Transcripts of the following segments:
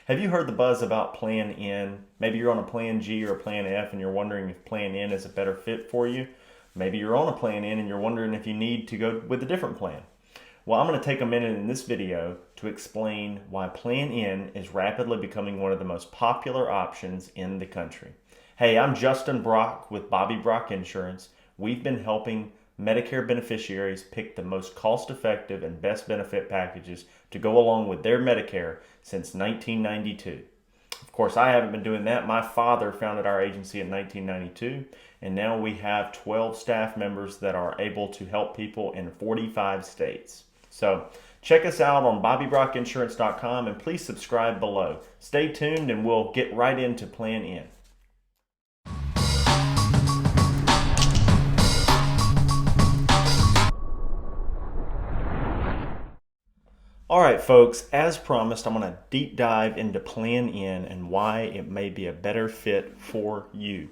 Have you heard the buzz about Plan N? Maybe you're on a Plan G or a Plan F and you're wondering if Plan N is a better fit for you. Maybe you're on a Plan N and you're wondering if you need to go with a different plan. Well, I'm going to take a minute in this video to explain why Plan N is rapidly becoming one of the most popular options in the country. Hey, I'm Justin Brock with Bobby Brock Insurance. We've been helping Medicare beneficiaries pick the most cost-effective and best benefit packages to go along with their Medicare since 1992. Of course, I haven't been doing that. My father founded our agency in 1992, and now we have 12 staff members that are able to help people in 45 states. So check us out on BobbyBrockInsurance.com and please subscribe below. Stay tuned and we'll get right into Plan N. All right, folks, as promised, I'm going to deep dive into Plan N and why it may be a better fit for you.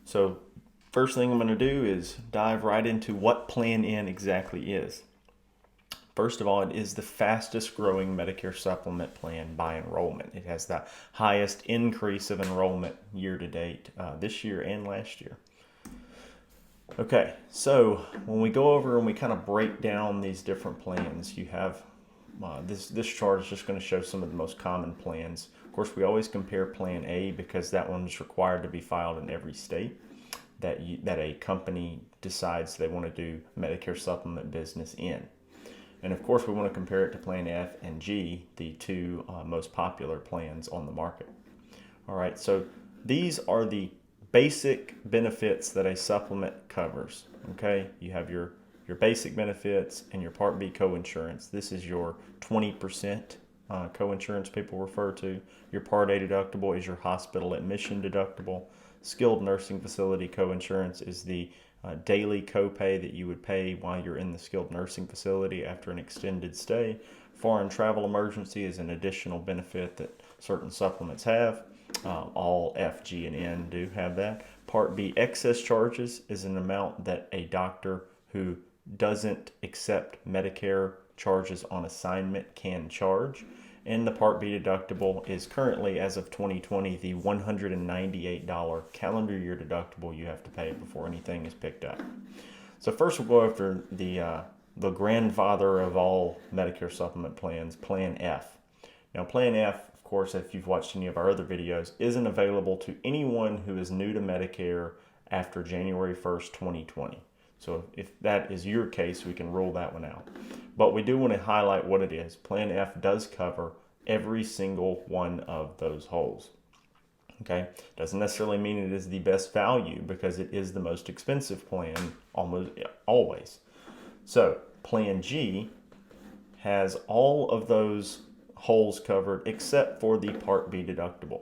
So first thing I'm going to do is dive right into what Plan N exactly is. First of all, it is the fastest growing Medicare Supplement plan by enrollment. It has the highest increase of enrollment year to date, this year and last year. Okay, so when we go over and we kind of break down these different plans, you have this chart is just going to show some of the most common plans. Of course, we always compare Plan A because that one is required to be filed in every state that a company decides they want to do Medicare Supplement business in. And of course, we want to compare it to Plan F and G, the two most popular plans on the market. All right, so these are the basic benefits that a supplement covers. Okay, you have your basic benefits and your Part B coinsurance. This is your 20% coinsurance people refer to. Your Part A deductible is your hospital admission deductible. Skilled nursing facility coinsurance is the daily copay that you would pay while you're in the skilled nursing facility after an extended stay. Foreign travel emergency is an additional benefit that certain supplements have. All F, G, and N do have that. Part B excess charges is an amount that a doctor who doesn't accept Medicare charges on assignment can charge. And the Part B deductible is currently, as of 2020, the $198 calendar year deductible you have to pay before anything is picked up. So first we'll go after the grandfather of all Medicare supplement plans, Plan F. Now Plan F, of course, if you've watched any of our other videos, isn't available to anyone who is new to Medicare after January 1st, 2020. So if that is your case, we can rule that one out. But we do want to highlight what it is. Plan F does cover every single one of those holes. Okay, doesn't necessarily mean it is the best value because it is the most expensive plan almost always. So Plan G has all of those holes covered except for the Part B deductible.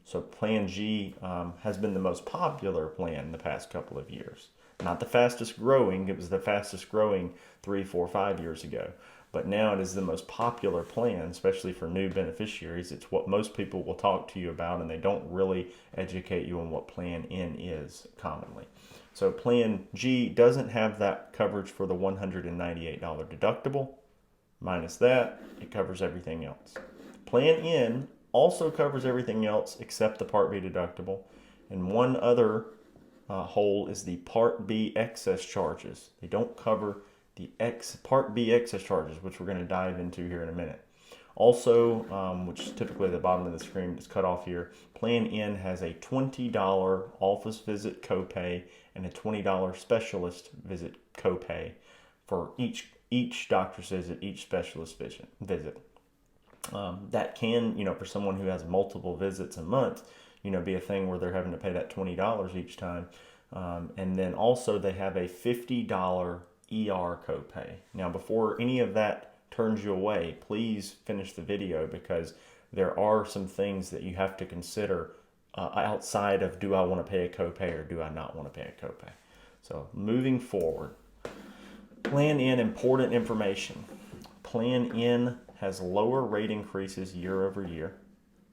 So Plan G has been the most popular plan the past couple of years. Not the fastest growing, it was the fastest growing 3, 4, 5 years ago. But now it is the most popular plan, especially for new beneficiaries. It's what most people will talk to you about, and they don't really educate you on what Plan N is commonly. So Plan G doesn't have that coverage for the $198 deductible. Minus that, it covers everything else. Plan N also covers everything else except the Part B deductible. And one other hole is the Part B excess charges. They don't cover the Part B excess charges, which we're going to dive into here in a minute. Also, which is typically at the bottom of the screen, is cut off here, Plan N has a $20 office visit copay and a $20 specialist visit copay for each doctor's visit, each specialist visit. That can, for someone who has multiple visits a month, be a thing where they're having to pay that $20 each time. And then also they have a $50 ER copay. Now, before any of that turns you away, please finish the video because there are some things that you have to consider outside of do I want to pay a copay or do I not want to pay a copay. So moving forward, Plan N, important information. Plan N has lower rate increases year over year.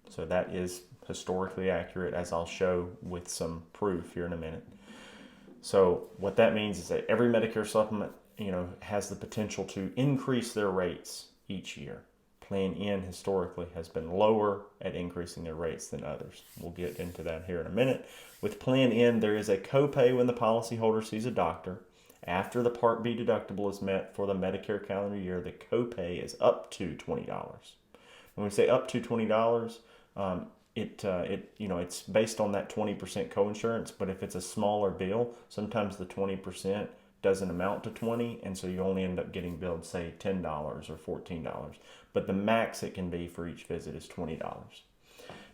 So that is historically accurate, as I'll show with some proof here in a minute. So what that means is that every Medicare supplement, has the potential to increase their rates each year. Plan N historically has been lower at increasing their rates than others. We'll get into that here in a minute. With Plan N, there is a copay when the policyholder sees a doctor. After the Part B deductible is met for the Medicare calendar year, the copay is up to $20. When we say up to $20, it's based on that 20% coinsurance. But if it's a smaller bill, sometimes the 20% doesn't amount to 20, and so you only end up getting billed, say, $10 or $14. But the max it can be for each visit is $20.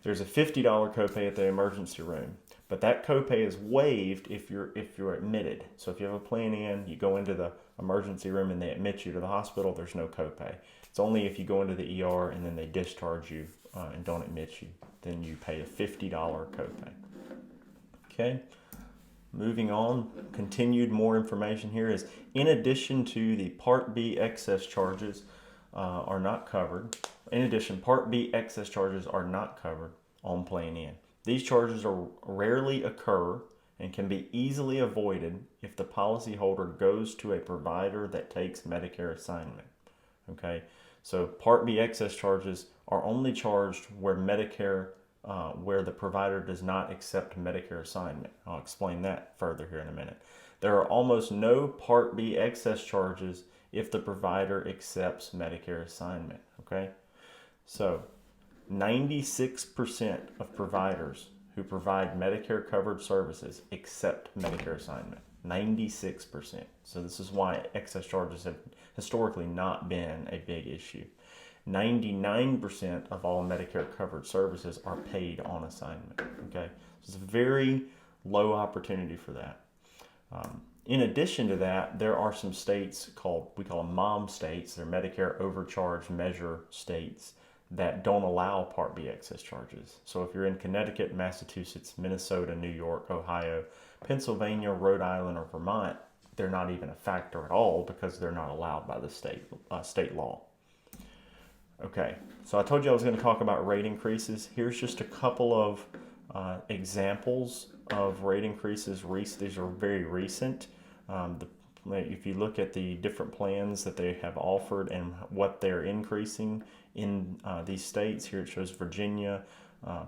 There's a $50 copay at the emergency room, but that copay is waived if you're admitted. So if you have a Plan N, you go into the emergency room and they admit you to the hospital, there's no copay. It's only if you go into the ER and then they discharge you and don't admit you, then you pay a $50 copay. Okay. Moving on, continued more information here is, in addition to the Part B excess charges are not covered. In addition, Part B excess charges are not covered on Plan N. These charges rarely occur and can be easily avoided if the policyholder goes to a provider that takes Medicare assignment. Okay, so Part B excess charges are only charged where where the provider does not accept Medicare assignment. I'll explain that further here in a minute. There are almost no Part B excess charges if the provider accepts Medicare assignment. Okay, so 96% of providers who provide Medicare covered services accept Medicare assignment. 96%. So this is why excess charges have historically not been a big issue. 99% of all Medicare covered services are paid on assignment. Okay, so it's a very low opportunity for that. In addition to that, there are some states we call them MOM states. They're Medicare overcharge measure states that don't allow Part B excess charges. So if you're in Connecticut, Massachusetts, Minnesota, New York, Ohio, Pennsylvania, Rhode Island, or Vermont, they're not even a factor at all because they're not allowed by the state law. Okay, so I told you I was going to talk about rate increases. Here's just a couple of examples of rate increases. These are very recent. If you look at the different plans that they have offered and what they're increasing in these states, here it shows Virginia,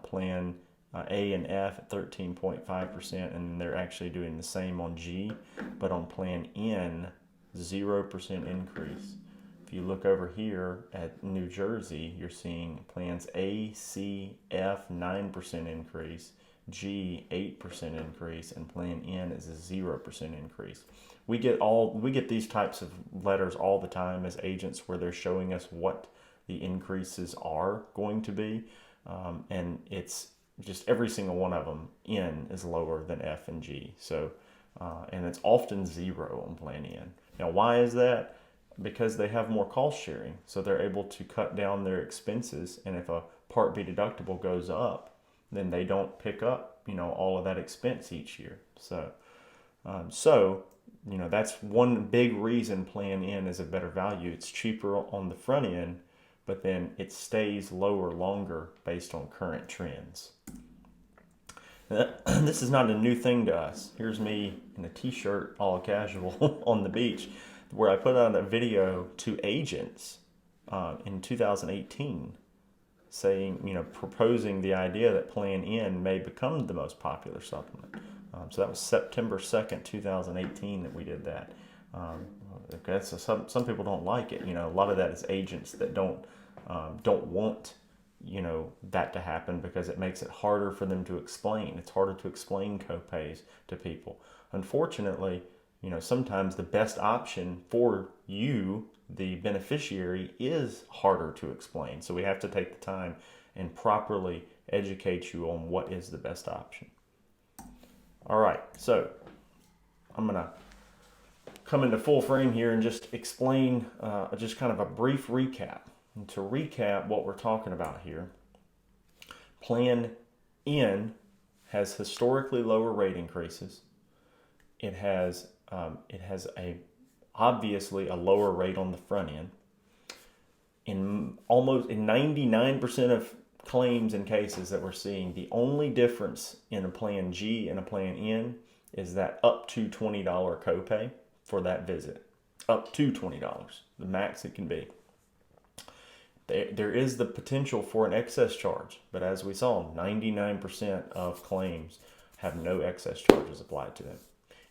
Plan A and F at 13.5%, and they're actually doing the same on G, but on Plan N, 0% increase. If you look over here at New Jersey, you're seeing plans A, C, F, 9% increase, G, 8% increase, and Plan N is a 0% increase. We get these types of letters all the time as agents where they're showing us what the increases are going to be, and it's just every single one of them. N is lower than F and G, so and it's often 0 on Plan N. Now, why is that? Because they have more cost sharing, so they're able to cut down their expenses, and if a Part B deductible goes up, then they don't pick up all of that expense each year. So that's one big reason Plan N is a better value. It's cheaper on the front end, but then it stays lower longer based on current trends. This is not a new thing to us. Here's me in a t-shirt, all casual, on the beach, where I put out a video to agents in 2018 saying, proposing the idea that Plan N may become the most popular supplement. So that was September 2nd, 2018 that we did that. Okay, so some people don't like it. A lot of that is agents that don't want that to happen because it makes it harder for them to explain. It's harder to explain copays to people. Unfortunately, sometimes the best option for you, the beneficiary, is harder to explain. So we have to take the time and properly educate you on what is the best option. All right, so I'm going to come into full frame here and just explain just kind of a brief recap. And to recap what we're talking about here, Plan N has historically lower rate increases. It has obviously a lower rate on the front end. In 99% of claims and cases that we're seeing, the only difference in a Plan G and a Plan N is that up to $20 copay for that visit. Up to $20, the max it can be. There is the potential for an excess charge, but as we saw, 99% of claims have no excess charges applied to them.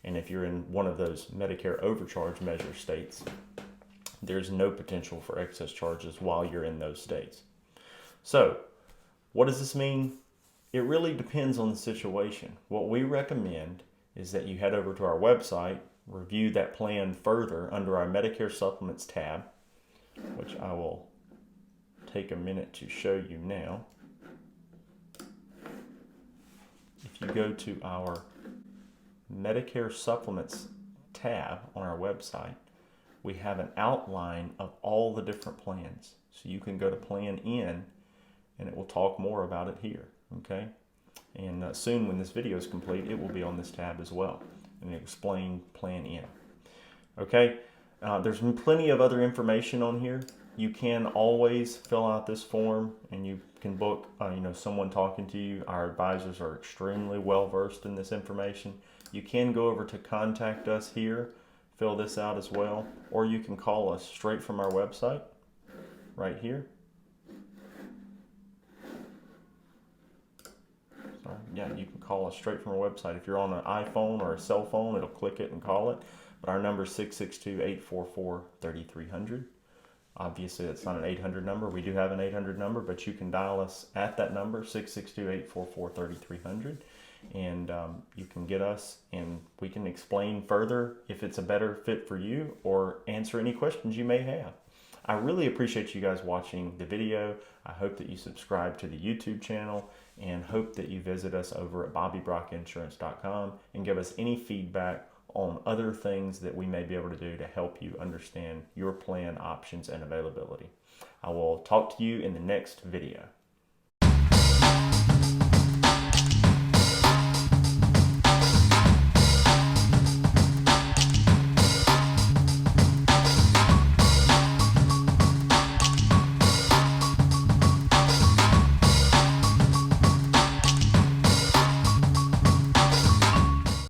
And if you're in one of those Medicare overcharge measure states, there's no potential for excess charges while you're in those states. So, what does this mean? It really depends on the situation. What we recommend is that you head over to our website, review that plan further under our Medicare Supplements tab, which I will take a minute to show you now. If you go to our Medicare Supplements tab on our website, we have an outline of all the different plans. So you can go to Plan N and it will talk more about it here, okay? And soon when this video is complete, it will be on this tab as well, and explain Plan N. Okay, there's plenty of other information on here. You can always fill out this form and you can book someone talking to you. Our advisors are extremely well versed in this information. You can go over to contact us here, fill this out as well, or you can call us straight from our website right here. Yeah, you can call us straight from our website. If you're on an iPhone or a cell phone, it'll click it and call it. But our number is 662-844-3300. Obviously, it's not an 800 number. We do have an 800 number, but you can dial us at that number, 662-844-3300. And you can get us, and we can explain further if it's a better fit for you or answer any questions you may have. I really appreciate you guys watching the video. I hope that you subscribe to the YouTube channel and hope that you visit us over at BobbyBrockInsurance.com and give us any feedback on other things that we may be able to do to help you understand your plan options and availability. I will talk to you in the next video.